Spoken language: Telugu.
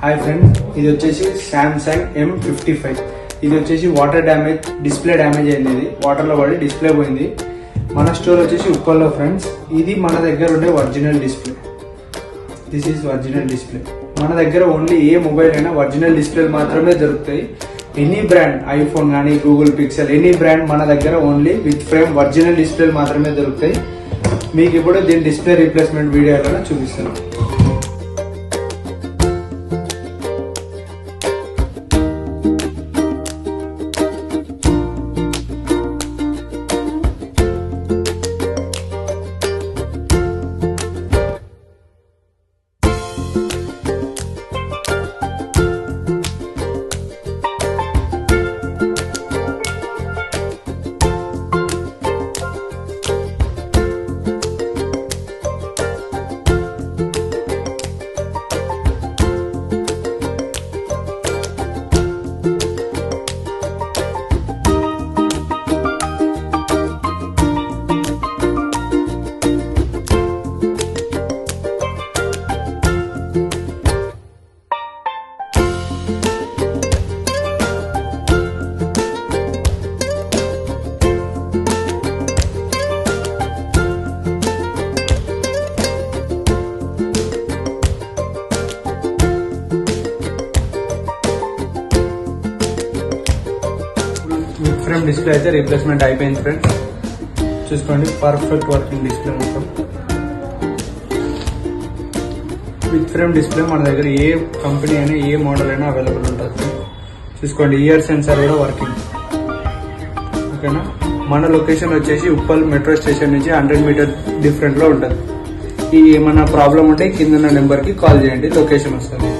హాయ్ ఫ్రెండ్స్, ఇది వచ్చేసి సామ్సంగ్ M55. ఇది వచ్చేసి వాటర్ డ్యామేజ్, డిస్ప్లే డ్యామేజ్ అయింది. ఇది వాటర్లో పడి డిస్ప్లే పోయింది. మన స్టోర్ వచ్చేసి ఉప్పల్లో ఫ్రెండ్స్. ఇది మన దగ్గర ఉండే original display. This is original display. మన దగ్గర ఓన్లీ ఏ మొబైల్ అయినా ఒరిజినల్ డిస్ప్లేలు మాత్రమే దొరుకుతాయి. ఎనీ బ్రాండ్, ఐఫోన్ కానీ గూగుల్ పిక్సెల్, ఎనీ బ్రాండ్ మన దగ్గర ఓన్లీ విత్ ఫ్రేమ్ ఒరిజినల్ డిస్ప్లేలు మాత్రమే దొరుకుతాయి. మీకు ఇప్పుడు దీని డిస్ప్లే రీప్లేస్మెంట్ వీడియోలను చూపిస్తాను. విత్ ఫ్రేమ్ డిస్ప్లే అయితే రీప్లేస్మెంట్ అయిపోయింది ఫ్రెండ్స్. చూసుకోండి, పర్ఫెక్ట్ వర్కింగ్ డిస్ప్లే మొత్తం. విత్ ఫ్రేమ్ డిస్ప్లే మన దగ్గర ఏ కంపెనీ అయినా ఏ మోడల్ అయినా అవైలబుల్ ఉంటుంది. చూసుకోండి, ఇయర్ సెన్సార్ కూడా వర్కింగ్. ఓకేనా. మన లొకేషన్ వచ్చేసి ఉప్పల్ మెట్రో స్టేషన్ నుంచి 100 మీటర్ డిఫరెంట్ లో ఉంటుంది. ఈ ఏమైనా ప్రాబ్లం ఉంటే కింద నెంబర్ కి కాల్ చేయండి, లొకేషన్ వస్తుంది.